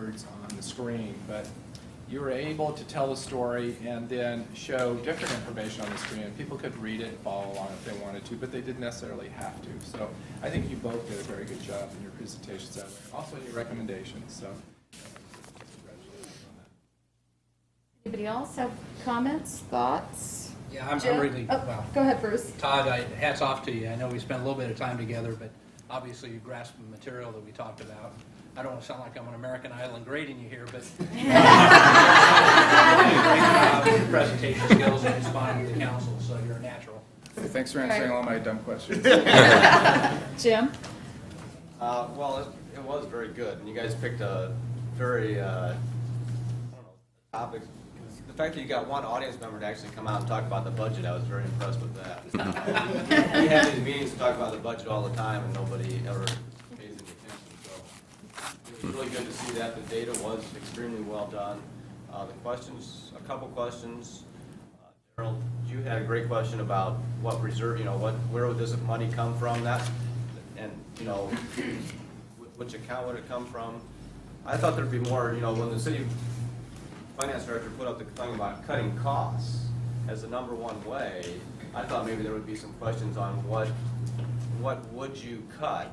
words on the screen, but you were able to tell the story and then show different information on the screen. And people could read it and follow along if they wanted to, but they didn't necessarily have to. So I think you both did a very good job in your presentations that way. Also in your recommendations. So congratulations on that. Anybody else have comments, thoughts? Yeah, I'm Jim? really, Oh, well, go ahead, Bruce. Todd, hats off to you. I know we spent a little bit of time together, but obviously you grasped the material that we talked about. I don't want to sound like I'm on American Idol and grading you here, but you did a great job with your presentation skills and responding to the council, so you're a natural. Thanks for answering all my dumb questions. Jim? Well, it was very good, and you guys picked a very, I don't know, topic. The fact that you got one audience member to actually come out and talk about the budget, I was very impressed with that. We have these meetings to talk about the budget all the time, and nobody ever pays any attention. So it was really good to see that. The data was extremely well done. The questions, a couple questions. Daryl, you had a great question about what reserve, where would this money come from? That, and which account would it come from? I thought there'd be more. When the city finance director put up the thing about cutting costs as the number one way, I thought maybe there would be some questions on what would you cut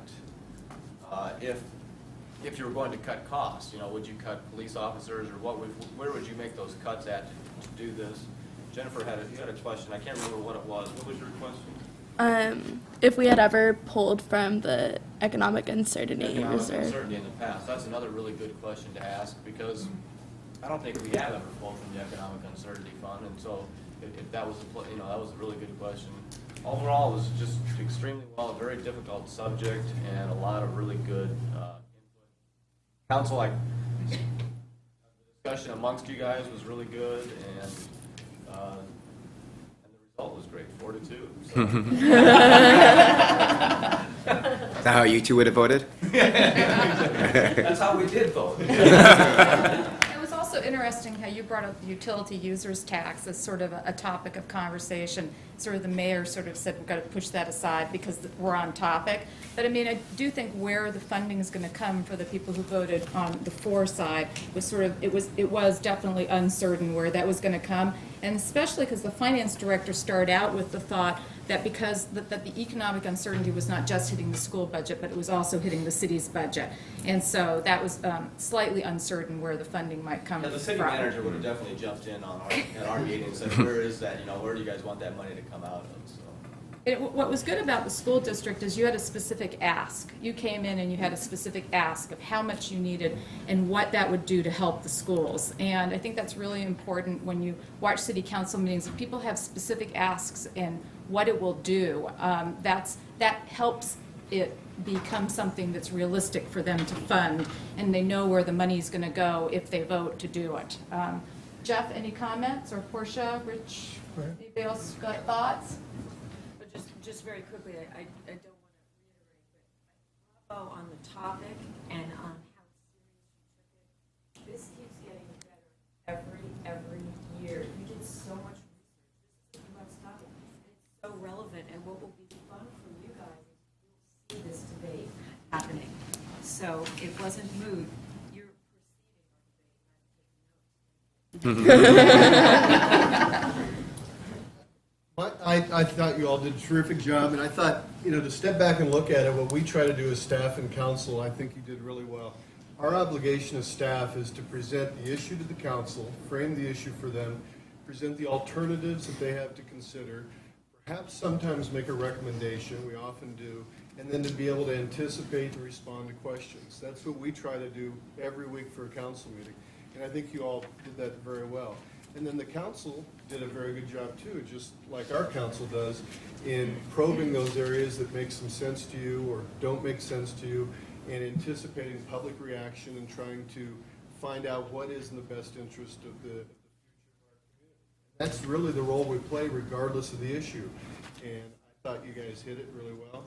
if you were going to cut costs. Would you cut police officers, or where would you make those cuts at to do this? Jennifer you had a question. I can't remember what it was. What was your question? If we had ever pulled from the economic uncertainty Economic reserve. uncertainty in the past. That's another really good question to ask, because I don't think we have ever pulled from the economic uncertainty fund, and so if that was that was a really good question. Overall, it was just extremely well, a very difficult subject, and a lot of really good input. Council, the discussion amongst you guys was really good, and the result was great, 4-2. So. Is that how you two would have voted? That's how we did vote. It was also interesting how you brought up the utility users tax as sort of a topic of conversation. Sort of the mayor sort of said, we've got to push that aside because we're on topic. But I mean, I do think where the funding is going to come for the people who voted on the for side was sort of, it was definitely uncertain where that was going to come. And especially because the finance director started out with the thought that because that the economic uncertainty was not just hitting the school budget, but it was also hitting the city's budget. And so that was slightly uncertain where the funding might come from. Yeah, the city manager would have definitely jumped in on our meeting and said, where is that, where do you guys want that money to come out of? So. What was good about the school district is you had a specific ask. You came in and you had a specific ask of how much you needed and what that would do to help the schools. And I think that's really important when you watch city council meetings. If people have specific asks and what it will do, that helps it become something that's realistic for them to fund, and they know where the money's going to go if they vote to do it. Jeff, any comments? Or Portia, Rich, anybody else got thoughts? But just very quickly, I don't want to reiterate, but bravo on the topic and on how serious you took it. This keeps getting better every year. You did so much research. This is a U.S. topic. It's so relevant, and what will be fun for you guys is you'll see this debate happening. So it wasn't moot. You're proceeding our debate. I thought you all did a terrific job, and I thought, to step back and look at it, what we try to do as staff and council, I think you did really well. Our obligation as staff is to present the issue to the council, frame the issue for them, present the alternatives that they have to consider, perhaps sometimes make a recommendation, we often do, and then to be able to anticipate and respond to questions. That's what we try to do every week for a council meeting, and I think you all did that very well. And then the council did a very good job too, just like our council does, in probing those areas that make some sense to you or don't make sense to you, and anticipating public reaction and trying to find out what is in the best interest of the future of our community. That's really the role we play regardless of the issue. And I thought you guys hit it really well.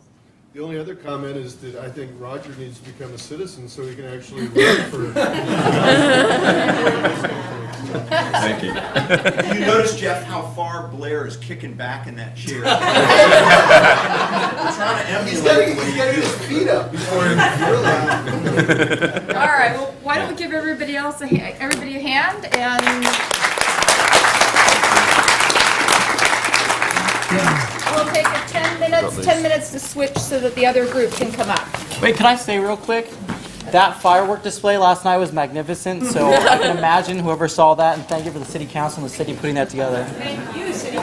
The only other comment is that I think Roger needs to become a citizen so he can actually run for Thank you. You notice, Jeff, how far Blair is kicking back in that chair? I'm trying to He's emulate got what to he get his did. feet up before he really. All right, well, why don't we give everybody else everybody a hand, and we'll take a 10 minutes to switch so that the other group can come up. Wait, can I say real quick? That firework display last night was magnificent, so I can imagine whoever saw that, and thank you for the city council and the city putting that together. Thank you, City